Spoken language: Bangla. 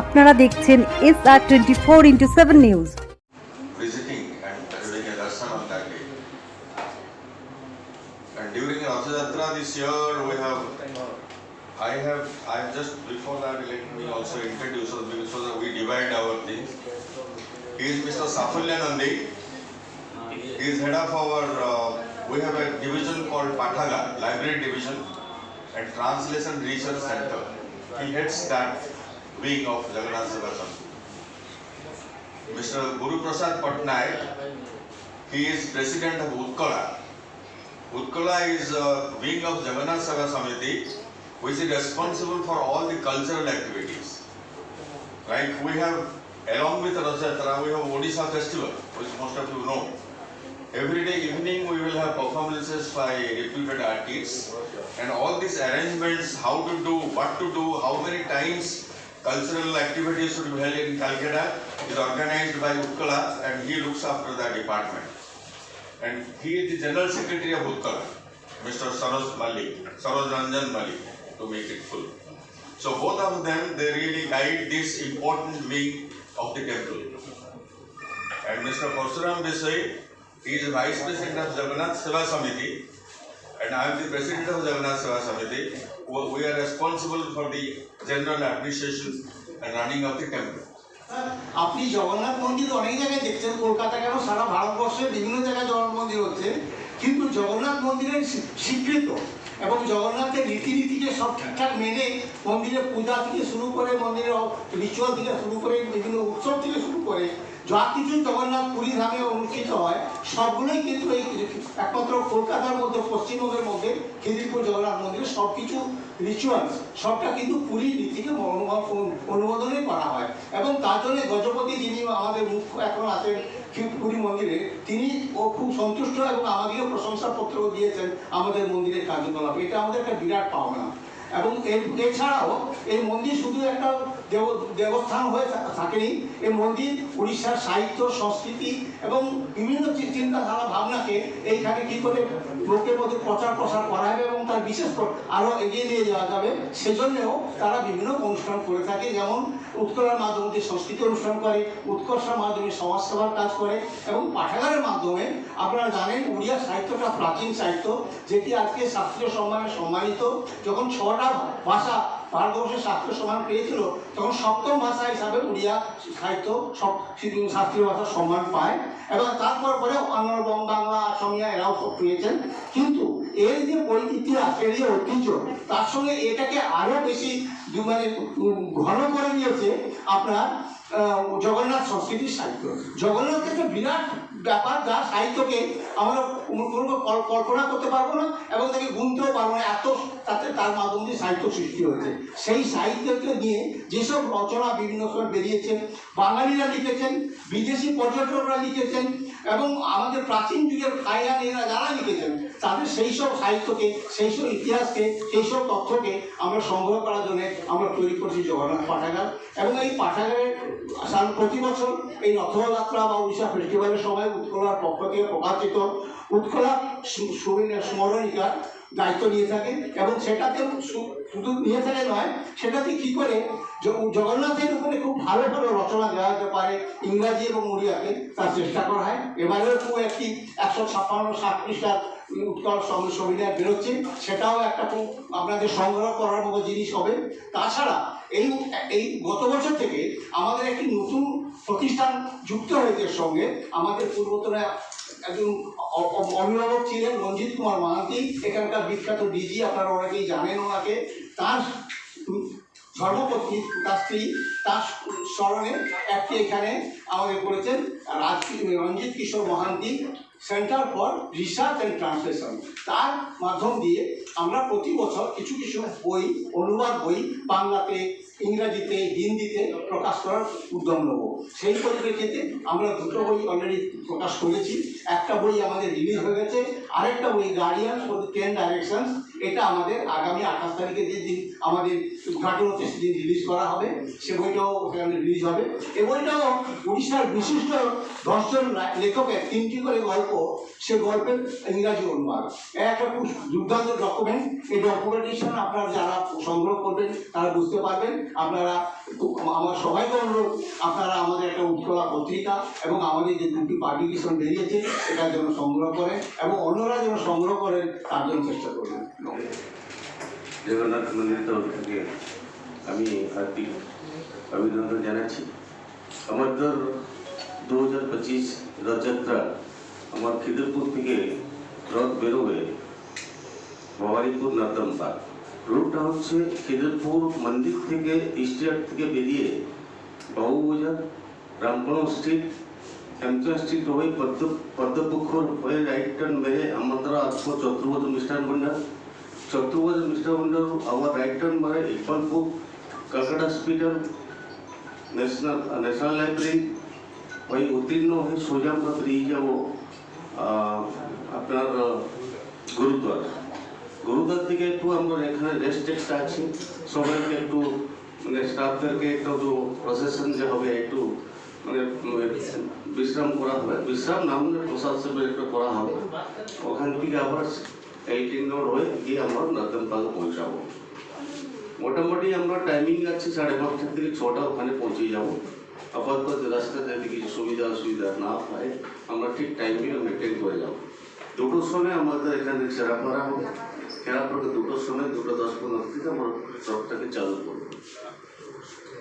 আপনারা দেখছেন SR24x7 news. Visiting and doing a darshan on that day. And during Rath Yatra this year, I have just before that let me also introduce so that we divide our things. He is Mr. Safalya Nandi. He is head of our. We have a division called Pathagar, Library Division and Translation Research Center. He heads that wing of Jagannath Seva Samiti. Mr. Guru Prasad Patnaik, he is president of Utkala. Utkala is a wing of Jagannath Seva Samiti, which is responsible for all the cultural activities. Like we have, along with Rath Yatra, we have Odisha festival, which most of you know. Every day evening we will have performances by reputed artists, and all these arrangements, how to do, what to do, how many times cultural activities should be held in Calcutta is organized by Utkala, and he looks after that department. And he is the General Secretary of Utkala, Mr. Saroj Ranjan Malik, to make it full. So both of them, they really guide this important wing of the temple. And Mr. Parsuram Desai, he is Vice President of Jagannath Seva Samiti, and I am the President of Jagannath Seva Samiti. We are responsible for the general administration and running of the temple. আপনি জগন্নাথ মন্দির অনেক জায়গায় দেখছেন, কলকাতা কেন সারা ভারতবর্ষে বিভিন্ন জায়গায় জগন্নাথ মন্দির হচ্ছে, কিন্তু জগন্নাথ মন্দিরের স্বীকৃত এবং জগন্নাথের রীতিনীতিকে সব ঠিকঠাক মেনে মন্দিরের পূজা থেকে শুরু করে, মন্দিরের রিচুয়াল থেকে শুরু করে, বিভিন্ন উৎসব থেকে শুরু করে যা কিছু জগন্নাথ পুরী ধামে অনুষ্ঠিত হয় সবগুলোই কিন্তু এই একমাত্র কলকাতার মধ্যে, পশ্চিমবঙ্গের মধ্যে খিদিরপুর জগন্নাথ মন্দিরের সব কিছু রিচুয়ালস সবটা কিন্তু পুরী নীতিকে অনুমোদনে করা হয়। এবং তার জন্য গজপতি, যিনি আমাদের মুখ্য এখন আছেন পুরী মন্দিরে, তিনি খুব সন্তুষ্ট এবং আমাদেরও প্রশংসাপত্র দিয়েছেন আমাদের মন্দিরের কার্যকলাপ। এটা আমাদের একটা বিরাট পাওনা। এবং এছাড়াও এই মন্দির শুধু একটা দেবস্থান হয়ে থাকেনি, এই মন্দির উড়িষ্যার সাহিত্য, সংস্কৃতি এবং বিভিন্ন চিন্তাধারা ভাবনাকে এইখানে কী করে লোকের মধ্যে প্রচার প্রসার করা হবে এবং তার বিশেষ আরও এগিয়ে নিয়ে যাওয়া যাবে, সেজন্যেও তারা বিভিন্ন অনুষ্ঠান করে থাকে। যেমন উৎকলার মাধ্যমে সংস্কৃতি অনুষ্ঠান করে, উৎকর্ষার মাধ্যমে সমাজসেবার কাজ করে, এবং পাঠাগারের মাধ্যমে আপনারা জানেন উড়িয়া সাহিত্যটা প্রাচীন সাহিত্য, যেটি আজকে শাস্ত্রীয় সম্মানে সম্মানিত। যখন 6টা ভাষা ভারতবর্ষের শাস্ত্রীয় সম্মান পেয়েছিল, তখন 7ম ভাষা হিসাবে উড়িয়া সাহিত্য সব শাস্ত্রীয় ভাষার সম্মান পায়, এবং তারপর পরে অন্যান্য বাংলা, অসমিয়া এরাও সব পেয়েছেন। কিন্তু এর যে ইতিহাস, এর যে ঐতিহ্য, তার সঙ্গে এটাকে আরও বেশি মানে ঘন করে নিয়েছে আপনার জগন্নাথ সংস্কৃতির সাহিত্য। জগন্নাথ একটা বিরাট ব্যাপার, যা সাহিত্যকে আমরা কোনো কল্পনা করতে পারবো না এবং তাকে গুনতেও পারবো না, এত তাতে তার মাধ্যম দিয়ে সাহিত্য সৃষ্টি হয়েছে। সেই সাহিত্যকে নিয়ে যেসব রচনা বিভিন্ন সময় বেরিয়েছে, বাঙালিরা লিখেছেন, বিদেশি পর্যটকরা লিখেছেন, এবং আমাদের প্রাচীন যুগের এরা যারা লিখেছেন, তাদের সেই সব সাহিত্যকে, সেই সব ইতিহাসকে, সেই সব তথ্যকে আমরা সংগ্রহ করার জন্য আমরা তৈরি করছি জগন্নাথ পাঠাগার। এবং এই পাঠাগারে প্রতি বছর এই রথযাত্রা বা উড়িষ্যা ফেস্টিভ্যালের সময় উৎকলার পক্ষ থেকে প্রকাশিত উৎকলা স্মরণিকার দায়িত্ব নিয়ে থাকেন, এবং সেটাতে শুধু নিয়ে থাকে নয়, সেটাতে কী করে জগন্নাথের উপরে খুব ভালো ভালো রচনা দেওয়া যেতে পারে ইংরাজি এবং উড়িয়াতে, তার চেষ্টা করা হয়। এবারেও খুব একটি 156 পৃষ্ঠার উৎকল সংবিধান বেরোচ্ছে, সেটাও একটা খুব আপনাদের সংগ্রহ করার মতো জিনিস হবে। তাছাড়া এই গত বছর থেকে আমাদের একটি নতুন প্রতিষ্ঠান যুক্ত হয়েছে সঙ্গে। আমাদের পূর্বতন একজন অভিভাবক ছিলেন রঞ্জিত কুমার মাহাতি, এখানকার বিখ্যাত ডিজি, আপনারা অনেকেই জানেন ওনাকে। তার ধর্মপত্নী, তার স্ত্রী, তার স্মরণে একটি এখানে আমাদের করেছেন Ranjit Kishore Mohanty centre for research and translation. তার মাধ্যম দিয়ে আমরা প্রতি বছর কিছু কিছু বই, অনুবাদ বই বাংলাতে, ইংরাজিতে, হিন্দিতে প্রকাশ করার উদ্যম নেব। সেই পরিপ্রেক্ষিতে আমরা 2টো বই অলরেডি প্রকাশ করেছি। একটা বই আমাদের রিলিজ হয়ে গেছে, আরেকটা বই গার্ডিয়ান ফর 10 ডাইরেকশনস, এটা আমাদের আগামী 28 তারিখে যে দিন আমাদের ঘাটলতে সেদিন রিলিজ করা হবে, সে বইটাও সেখানে রিলিজ হবে। এই বইটাও উড়িষ্যার বিশিষ্ট 10 জন লেখকের 3টি করে গল্প, সে গল্পের ইংরাজি অনুবাদ। একটা খুব দুর্দান্ত ডকুমেন্ট। এই ডকুমেন্টেশন আপনারা যারা সংগ্রহ করবেন তারা বুঝতে পারবেন। আপনারা আমার সবাইকে অনুরোধ, আপনারা আমাদের একটা উৎকলা পত্রিকা এবং আমাদের যে 2টি পাবলিকেশন বেরিয়েছে এটার জন্য সংগ্রহ করেন এবং অন্যরা যেন সংগ্রহ করেন তার জন্য চেষ্টা করবেন। জগন্নাথ মন্দির তরফ থেকে আমি হার্দিক অভিনন্দন জানাচ্ছি। আমাদের 2025 রথযাত্রা আমার খিদিরপুর থেকে রথ বেরোবে ভবানীপুর নর্দম পার্ক। রুটটা হচ্ছে খিদিরপুর মন্দির থেকে স্টেট থেকে বেরিয়ে বাবুবাজার, রামপুরম স্ট্রিট, হেমচন্দ স্ট্রিট হয়ে পদ্মপুকুর হয়ে রাইট টার্ন মেরে আমরা আসবো চতুর্ভুজ মিষ্টান ভান্ডার। চতুর্ভুজ মিষ্টান ভান্ডার আবার রাইট টার্ন মারে Ekbalpur, Calcutta hospital, national library ওই উত্তীর্ণ হয়ে সোজা আমরা বেরিয়ে যাব আপনার গুরুদ্বার থেকে একটু আমরা এখানে রেস্ট টেস্ট আছে, সবাইকে একটু মানে স্টাফদেরকে একটু প্রসেশন যে হবে একটু মানে বিশ্রাম করা হবে, বিশ্রাম না হলে প্রসাদ সেবা একটু করা হবে। ওখান থেকে আবার 18 রোড হয়ে গিয়ে আমরা নর্দম পার্কে পৌঁছাবো। মোটামুটি আমরা টাইমিং আছে 5:30 থেকে 6টা ওখানে পৌঁছে যাবো। আপাতত রাস্তাতে যদি কিছু সুবিধা অসুবিধা না হয় আমরা ঠিক টাইমিং মেনটেন করে যাবো। 2টোর সময় আমাদের এখানে খেলাপাড়া হবে, খেলাপাড়াকে 2টোর সময় 2:10-15 থেকে আমরা ট্রকটাকে চালু করবো।